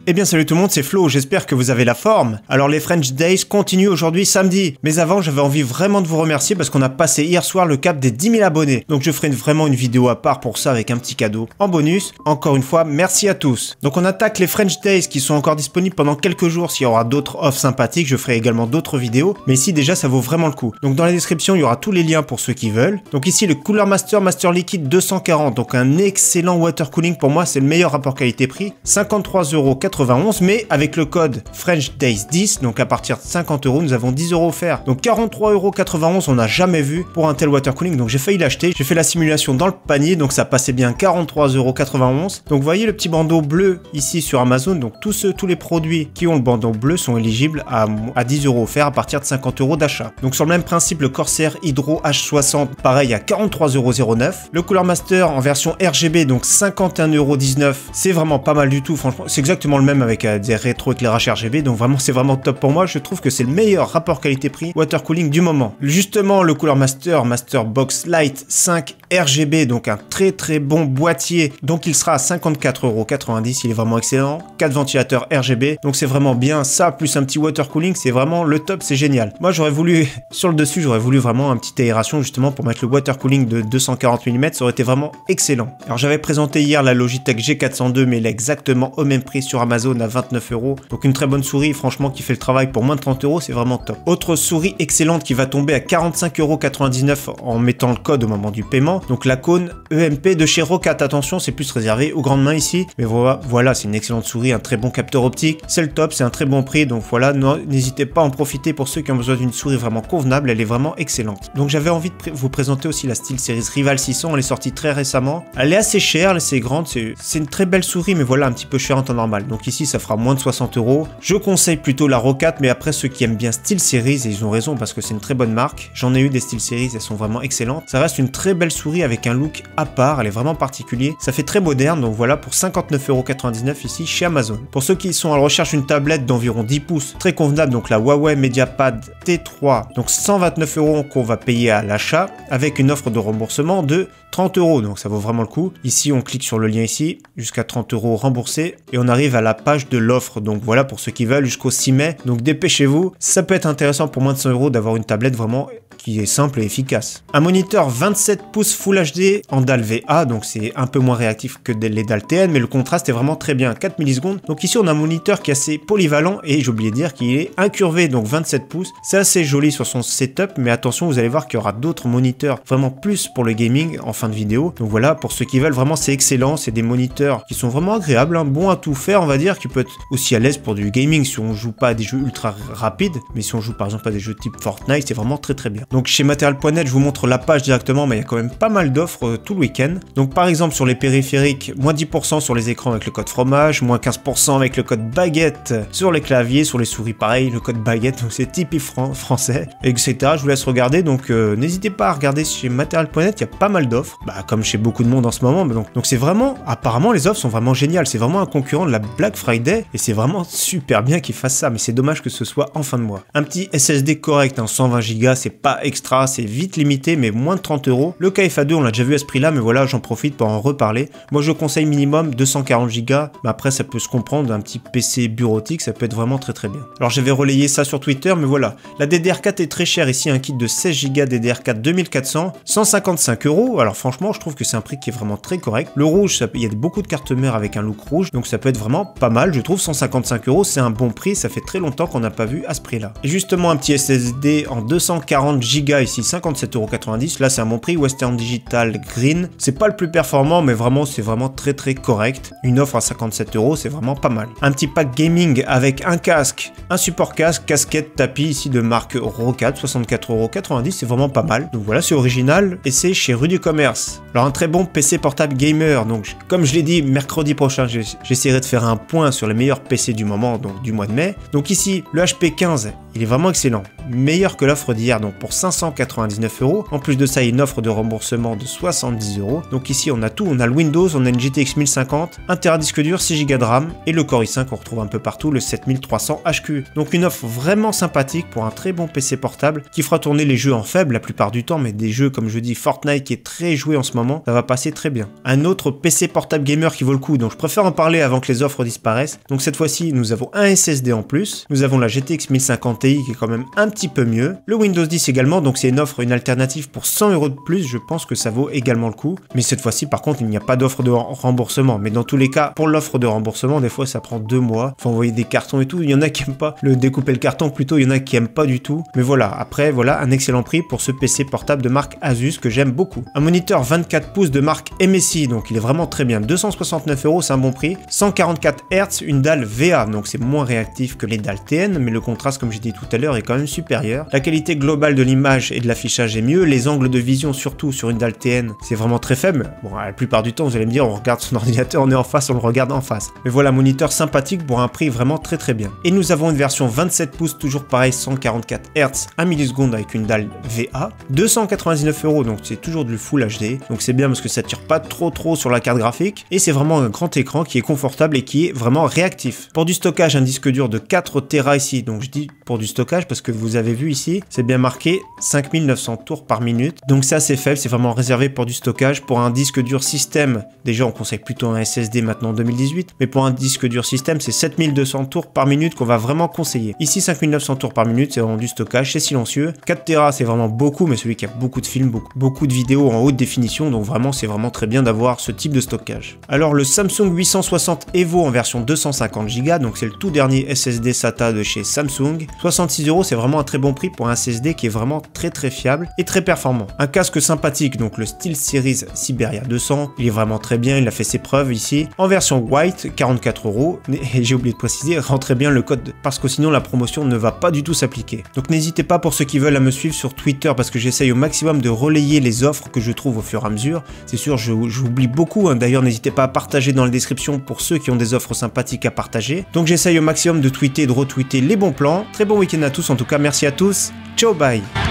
Eh bien salut tout le monde, c'est Flo, j'espère que vous avez la forme. Alors les French Days continuent aujourd'hui samedi, mais avant j'avais envie vraiment de vous remercier parce qu'on a passé hier soir le cap des 10 000 abonnés. Donc je ferai vraiment une vidéo à part pour ça avec un petit cadeau. En bonus, encore une fois, merci à tous. Donc on attaque les French Days qui sont encore disponibles pendant quelques jours. S'il y aura d'autres offres sympathiques, je ferai également d'autres vidéos, mais ici déjà ça vaut vraiment le coup. Donc dans la description il y aura tous les liens pour ceux qui veulent. Donc ici le Cooler Master Master Liquid 240, donc un excellent water cooling, pour moi c'est le meilleur rapport qualité-prix, 53,91 €, mais avec le code French Days 10, donc à partir de 50 € nous avons 10 € offerts. Donc 43,91 € on n'a jamais vu pour un tel water cooling, donc j'ai failli l'acheter. J'ai fait la simulation dans le panier, donc ça passait bien 43,91 €. Donc vous voyez le petit bandeau bleu ici sur Amazon, donc tous les produits qui ont le bandeau bleu sont éligibles à 10 € offerts à partir de 50 € d'achat. Donc sur le même principe, le Corsair Hydro H60 pareil à 43,09 €. Le Cooler Master en version RGB, donc 51,19 €, c'est vraiment pas mal du tout, franchement c'est exactement le même avec des rétro-éclairages RGB, donc vraiment c'est vraiment top pour moi. Je trouve que c'est le meilleur rapport qualité-prix water cooling du moment. Justement le Cooler Master Box Lite 5 RGB, donc un très bon boîtier, donc il sera à 54,90 €, il est vraiment excellent. 4 ventilateurs RGB, donc c'est vraiment bien ça, plus un petit water cooling, c'est vraiment le top, c'est génial. Moi j'aurais voulu, sur le dessus j'aurais voulu vraiment un petit aération justement pour mettre le water cooling de 240 mm, ça aurait été vraiment excellent. Alors j'avais présenté hier la Logitech G402, mais elle est exactement au même prix sur Amazon à 29 €. Donc une très bonne souris, franchement, qui fait le travail pour moins de 30 €, c'est vraiment top. Autre souris excellente qui va tomber à 45,99 € en mettant le code au moment du paiement. Donc la Kone EMP de chez Roccat. Attention, c'est plus réservé aux grandes mains ici. Mais voilà, c'est une excellente souris, un très bon capteur optique. C'est le top, c'est un très bon prix. Donc voilà, n'hésitez pas à en profiter pour ceux qui ont besoin d'une souris vraiment convenable. Elle est vraiment excellente. Donc j'avais envie de vous présenter aussi la SteelSeries Rival 600. Elle est sortie très récemment. Elle est assez chère, elle est assez grande. C'est une très belle souris, mais voilà, un petit peu chère en temps normal. Donc ici, ça fera moins de 60 €. Je conseille plutôt la Roccat, mais après ceux qui aiment bien SteelSeries, et ils ont raison parce que c'est une très bonne marque. J'en ai eu des SteelSeries, elles sont vraiment excellentes. Ça reste une très belle souris avec un look à part, elle est vraiment particulier. Ça fait très moderne, donc voilà pour 59,99 € ici chez Amazon. Pour ceux qui sont à la recherche d'une tablette d'environ 10 pouces, très convenable, donc la Huawei MediaPad T3, donc 129 € qu'on va payer à l'achat, avec une offre de remboursement de 30 €, donc ça vaut vraiment le coup. Ici, on clique sur le lien ici, jusqu'à 30 € remboursés, et on arrive à la page de l'offre. Donc voilà pour ceux qui veulent jusqu'au 6 mai. Donc dépêchez-vous, ça peut être intéressant pour moins de 100 € d'avoir une tablette vraiment qui est simple et efficace. Un moniteur 27 pouces Full HD en DAL VA, donc c'est un peu moins réactif que les DAL TN, mais le contraste est vraiment très bien, 4 millisecondes. Donc ici on a un moniteur qui est assez polyvalent et j'ai oublié de dire qu'il est incurvé, donc 27 pouces. C'est assez joli sur son setup, mais attention, vous allez voir qu'il y aura d'autres moniteurs vraiment plus pour le gaming en fin de vidéo. Donc voilà, pour ceux qui veulent, vraiment c'est excellent, c'est des moniteurs qui sont vraiment agréables, hein, bons à tout faire, on va dire, qui peut être aussi à l'aise pour du gaming si on joue pas à des jeux ultra rapides, mais si on joue par exemple à des jeux type Fortnite, c'est vraiment très bien. Donc chez Material.net, je vous montre la page directement, mais il y a quand même pas mal d'offres tout le week-end. Donc par exemple sur les périphériques, moins 10% sur les écrans avec le code fromage, moins 15% avec le code baguette sur les claviers, sur les souris pareil, le code baguette, donc c'est typique français, etc. Je vous laisse regarder, donc n'hésitez pas à regarder chez Material.net, il y a pas mal d'offres, comme chez beaucoup de monde en ce moment, mais donc c'est vraiment, apparemment les offres sont vraiment géniales, c'est vraiment un concurrent de la Black Friday, et c'est vraiment super bien qu'ils fassent ça, mais c'est dommage que ce soit en fin de mois. Un petit SSD correct, 120 Go, c'est pas extra, c'est vite limité, mais moins de 30 €. Le KFA2, on l'a déjà vu à ce prix-là, mais voilà, j'en profite pour en reparler. Moi, je conseille minimum 240 Go, mais après, ça peut se comprendre, un petit PC bureautique, ça peut être vraiment très bien. Alors, j'avais relayé ça sur Twitter, mais voilà. La DDR4 est très chère ici, un kit de 16 Go DDR4 2400, 155 €. Alors, franchement, je trouve que c'est un prix qui est vraiment très correct. Le rouge, il y a beaucoup de cartes mères avec un look rouge, donc ça peut être vraiment pas mal. Je trouve 155 €, c'est un bon prix, ça fait très longtemps qu'on n'a pas vu à ce prix-là. Et justement, un petit SSD en 240 Go ici, 57,90 €. Là, c'est un bon prix. Western Digital Green. C'est pas le plus performant, mais vraiment, c'est vraiment très correct. Une offre à 57 €, c'est vraiment pas mal. Un petit pack gaming avec un casque, un support casque, casquette, tapis ici de marque Roccat, 64,90 €. C'est vraiment pas mal. Donc voilà, c'est original et c'est chez Rue du Commerce. Alors, un très bon PC portable gamer. Donc, comme je l'ai dit, mercredi prochain, j'essaierai de faire un point sur les meilleurs PC du moment, donc du mois de mai. Donc ici, le HP 15, il est vraiment excellent. Meilleur que l'offre d'hier, donc pour 599 €. En plus de ça, il y a une offre de remboursement de 70 €. Donc ici, on a tout. On a le Windows, on a une GTX 1050, 1 Tera disque dur, 6 Go de RAM et le Core i5 qu'on retrouve un peu partout, le 7300 HQ. Donc une offre vraiment sympathique pour un très bon PC portable qui fera tourner les jeux en faible la plupart du temps, mais des jeux comme je dis Fortnite qui est très joué en ce moment, ça va passer très bien. Un autre PC portable gamer qui vaut le coup, donc je préfère en parler avant que les offres disparaissent. Donc cette fois-ci, nous avons un SSD en plus, nous avons la GTX 1050 Ti qui est quand même un petit peu mieux, le Windows 10 également, donc c'est une alternative pour 100 € de plus, je pense que ça vaut également le coup. Mais cette fois-ci, par contre, il n'y a pas d'offre de remboursement. Mais dans tous les cas, pour l'offre de remboursement, des fois ça prend 2 mois, faut envoyer des cartons et tout. Il y en a qui aiment pas le découper le carton, plutôt il y en a qui aiment pas du tout. Mais voilà, après voilà un excellent prix pour ce PC portable de marque Asus que j'aime beaucoup. Un moniteur 24 pouces de marque MSI, donc il est vraiment très bien. 269 €, c'est un bon prix. 144 Hz, une dalle VA, donc c'est moins réactif que les dalles TN, mais le contraste, comme j'ai dit tout à l'heure, est quand même supérieur. La qualité globale de l'image et de l'affichage est mieux. Les angles de vision, surtout sur une dalle TN, c'est vraiment très faible. Bon, la plupart du temps, vous allez me dire, on regarde son ordinateur, on est en face, on le regarde en face. Mais voilà, moniteur sympathique pour un prix vraiment très bien. Et nous avons une version 27 pouces, toujours pareil, 144 Hz, 1 milliseconde avec une dalle VA. 299 €, donc c'est toujours du Full HD. Donc c'est bien parce que ça tire pas trop sur la carte graphique. Et c'est vraiment un grand écran qui est confortable et qui est vraiment réactif. Pour du stockage, un disque dur de 4 Tera ici. Donc je dis pour du stockage parce que vous avez vu ici, c'est bien marqué 5900 tours par minute. Donc c'est assez faible, c'est vraiment réservé pour du stockage. Pour un disque dur système, déjà on conseille plutôt un SSD maintenant en 2018. Mais pour un disque dur système, c'est 7200 tours par minute qu'on va vraiment conseiller. Ici 5900 tours par minute, c'est vraiment du stockage, c'est silencieux. 4 Tera c'est vraiment beaucoup, mais celui qui a beaucoup de films, beaucoup de vidéos en haute définition, donc vraiment c'est vraiment très bien d'avoir ce type de stockage. Alors le Samsung 860 Evo en version 250 Go, donc c'est le tout dernier SSD SATA de chez Samsung. 66 €, c'est vraiment un très bon prix pour un SSD qui est vraiment très fiable et très performant. Un casque sympathique, donc le SteelSeries Siberia 200, il est vraiment très bien, il a fait ses preuves ici. En version white, 44 €, et j'ai oublié de préciser, rentrez bien le code parce que sinon la promotion ne va pas du tout s'appliquer. Donc n'hésitez pas pour ceux qui veulent à me suivre sur Twitter parce que j'essaye au maximum de relayer les offres que je trouve au fur et à mesure. C'est sûr, j'oublie beaucoup, hein. D'ailleurs n'hésitez pas à partager dans la description pour ceux qui ont des offres sympathiques à partager. Donc j'essaye au maximum de tweeter et de retweeter les bons plans. Très bon week-end à tous en tout cas, merci à tous, ciao bye.